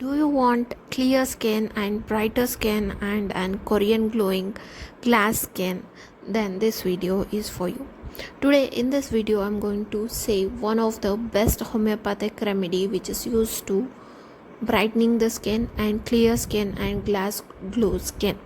Do you want clear skin and brighter skin and Korean glowing glass skin? Then this video is for you. Today in this video I'm going to say one of the best homeopathic remedy which is used to brightening the skin and clear skin and glass glow skin.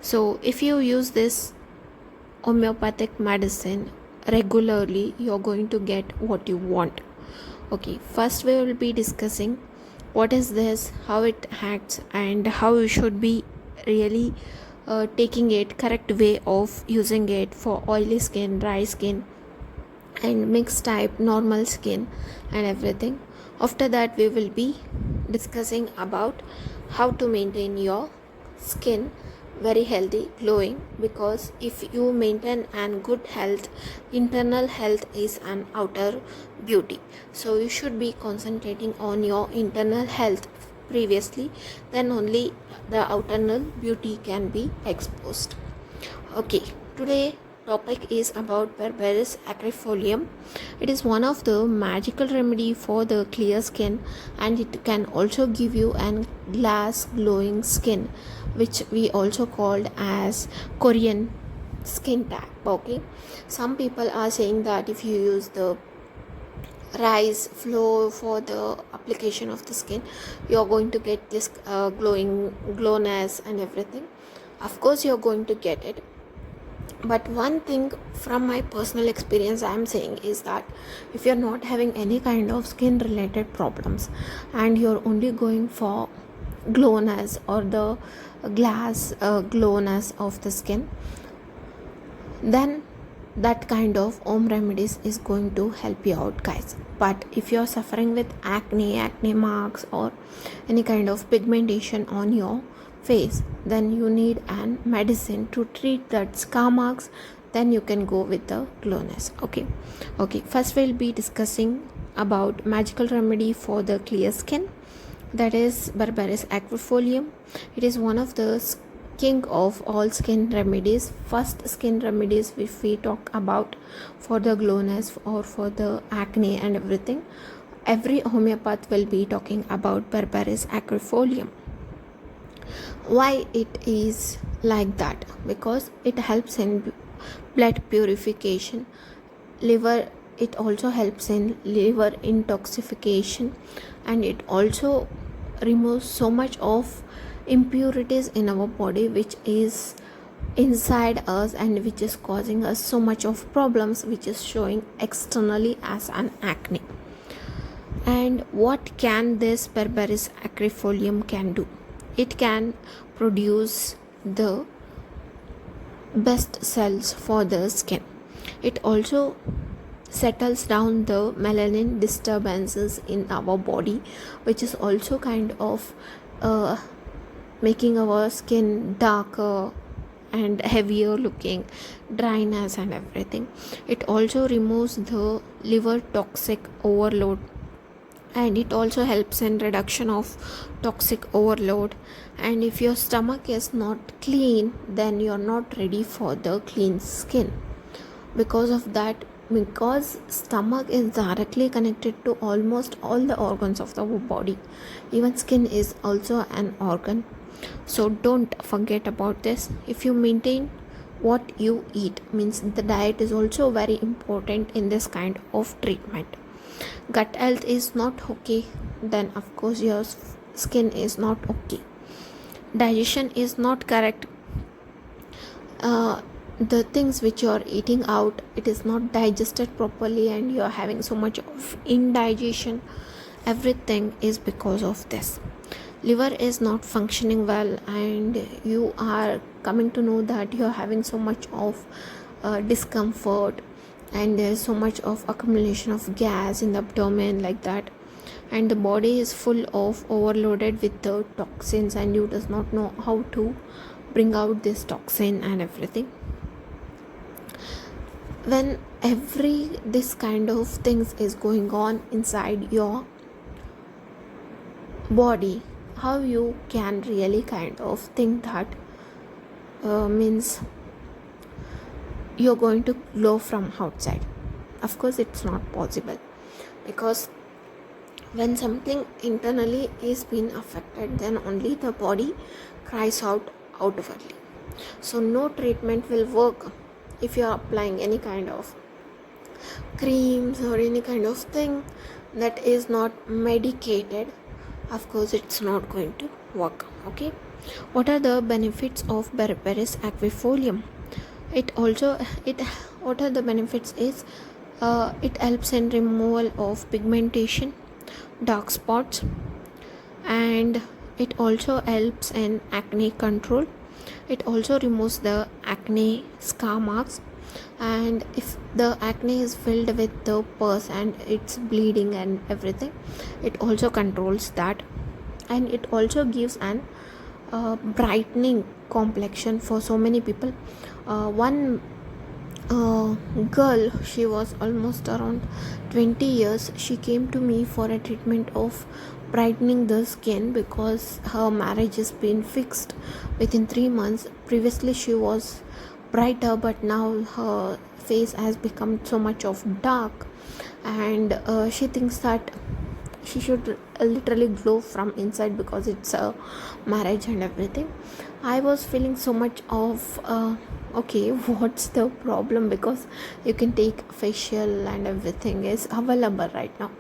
So if you use this homeopathic medicine regularly, you're going to get what you want. Okay, first we will be discussing what is this, how it acts, and how you should be really taking it correct way of using it for oily skin, dry skin, and mixed type, normal skin, and everything. After that we will be discussing about how to maintain your skin very healthy, glowing, because if you maintain an good health, internal health is an outer beauty. So you should be concentrating on your internal health previously, then only the outer beauty can be exposed. Okay, today topic is about Berberis Aqua. It is one of the magical remedy for the clear skin, and it can also give you an glass glowing skin, which we also called as Korean skin type. Okay, some people are saying that if you use the rice flour for the application of the skin, you're going to get this glowness and everything. Of course you're going to get it, but one thing from my personal experience I am saying is that if you're not having any kind of skin related problems and you're only going for glowness or the glass glowness of the skin, then that kind of home remedies is going to help you out, guys. But if you're suffering with acne marks, or any kind of pigmentation on your face, then you need an medicine to treat that scar marks. Then you can go with the glowness. Okay, first we'll be discussing about magical remedy for the clear skin, that is BERBERIS Aqua. It is one of the king of all skin remedies. First skin remedies if we talk about for the glowness or for the acne and everything, every homeopath will be talking about BERBERIS Aqua. Why it is like that? Because it helps in blood purification, liver, it also helps in liver detoxification, and it also removes so much of impurities in our body which is inside us and which is causing us so much of problems, which is showing externally as an acne. And what can this BERBERIS Aqua can do? It can produce the best cells for the skin. It also settles down the melanin disturbances in our body, which is also kind of making our skin darker and heavier looking, dryness and everything. It also removes the liver toxic overload, and it also helps in reduction of toxic overload. And if your stomach is not clean, then you're not ready for the clean skin. Because of that, because stomach is directly connected to almost all the organs of the body, even skin is also an organ. So don't forget about this. If you maintain what you eat, means the diet is also very important in this kind of treatment. Gut health is not okay, then of course your skin is not okay. Digestion is not correct, the things which you are eating out, it is not digested properly and you are having so much of indigestion. Everything is because of this. Liver is not functioning well, and you are coming to know that you are having so much of discomfort, and there is so much of accumulation of gas in the abdomen like that, and the body is full of overloaded with the toxins, and you does not know how to bring out this toxin and everything. When this kind of things is going on inside your body, how you can really kind of think that means you're going to glow from outside? Of course it's not possible, because When something internally is being affected, then only the body cries out outwardly. So no treatment will work if you are applying any kind of creams or any kind of thing that is not medicated. Of course it's not going to work. Okay, what are the benefits of berberis aquifolium? It what are the benefits is it helps in removal of pigmentation, dark spots, and it also helps in acne control. It also removes the acne scar marks, and if the acne is filled with the pus and it's bleeding and everything, it also controls that. And it also gives an brightening complexion for so many people. One girl, she was almost around 20 years, she came to me for a treatment of brightening the skin because her marriage has been fixed within 3 months. Previously she was brighter, but now her face has become so much of dark, and she thinks that she should literally glow from inside because it's a marriage and everything. I was feeling so much of okay, what's the problem, because you can take facial and everything is available right now.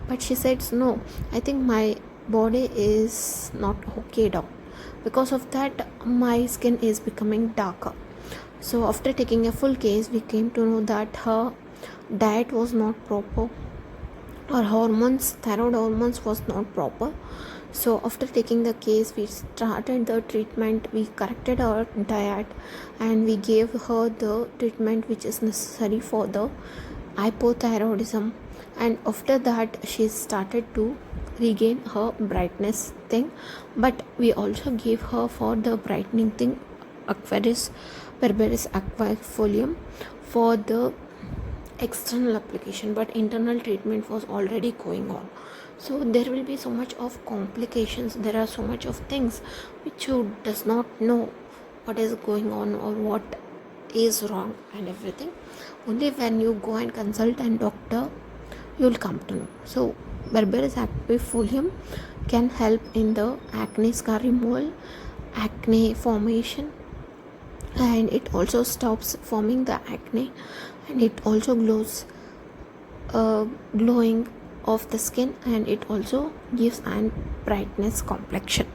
But she said no, I think my body is not okay down, because of that my skin is becoming darker. So after taking a full case, we came to know that her diet was not proper, her hormones, thyroid hormones was not proper. So after taking the case, we started the treatment, we corrected our diet, and we gave her the treatment which is necessary for the hypothyroidism. And after that she started to regain her brightness thing. But we also gave her for the brightening thing berberis aquifolium for the external application, but internal treatment was already going on. So there will be so much of complications, there are so much of things which you does not know what is going on or what is wrong and everything. Only when you go and consult a doctor you will come to know. So berberis aquifolium can help in the acne scar removal, acne formation, and it also stops forming the acne, and it also glowing of the skin, and it also gives an brightness complexion.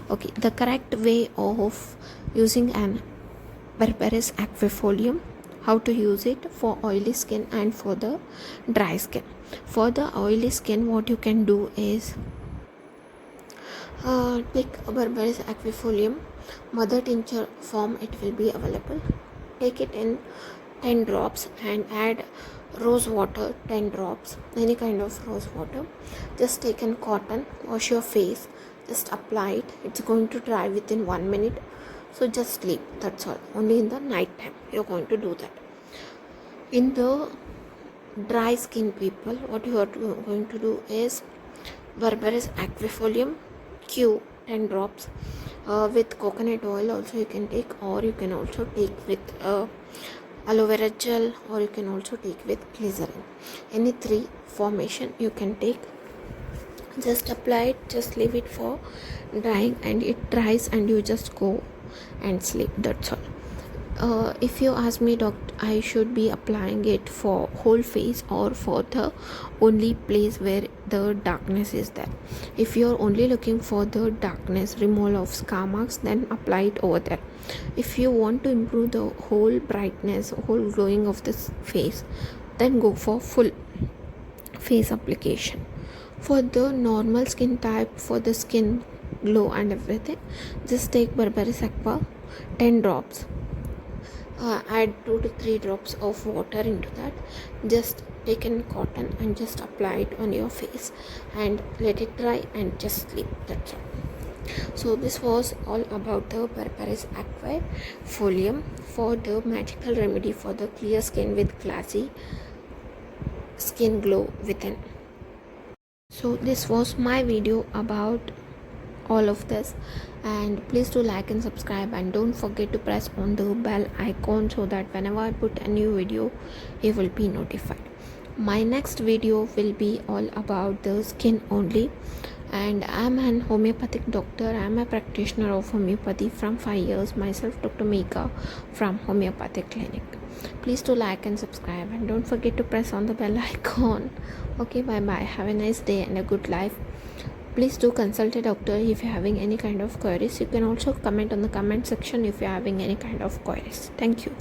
Okay, the correct way of using an berberis aquifolium, how to use it for oily skin and for the dry skin. For the oily skin, what you can do is take berberis aquifolium, mother tincture form, it will be available. Take it in 10 drops and add rose water 10 drops, any kind of rose water. Just take in cotton, wash your face, just apply it. It's going to dry within 1 minute. So just sleep, that's all. Only in the night time you're going to do that. In the dry skin people, what you are going to do is berberis aquifolium Q 10 drops with coconut oil also you can take, or you can also take with aloe vera gel, or you can also take with glycerin. Any three formation you can take. Just apply it, just leave it for drying, and it dries and you just go and sleep, that's all. If you ask me, doctor, I should be applying it for whole face or for the only place where the darkness is there. If you're only looking for the darkness, removal of scar marks, then apply it over there. If you want to improve the whole brightness, whole glowing of this face, then go for full face application. For the normal skin type, for the skin glow and everything, just take berberis aqua 10 drops. Add 2 to 3 drops of water into that. Just take in cotton and just apply it on your face and let it dry and just sleep, that's all. So this was all about the berberis aquifolium for the magical remedy for the clear skin with glassy skin glow within. So this was my video about all of this, and please do like and subscribe, and don't forget to press on the bell icon so that whenever I put a new video you will be notified. My next video will be all about the skin only, and I'm an homeopathic doctor. I'm a practitioner of homeopathy from 5 years myself, Dr. Mika from Homeopathic Clinic. Please do like and subscribe, and don't forget to press on the bell icon. Okay, bye bye. Have a nice day and a good life. Please do consult a doctor if you're having any kind of queries. You can also comment on the comment section if you're having any kind of queries. Thank you.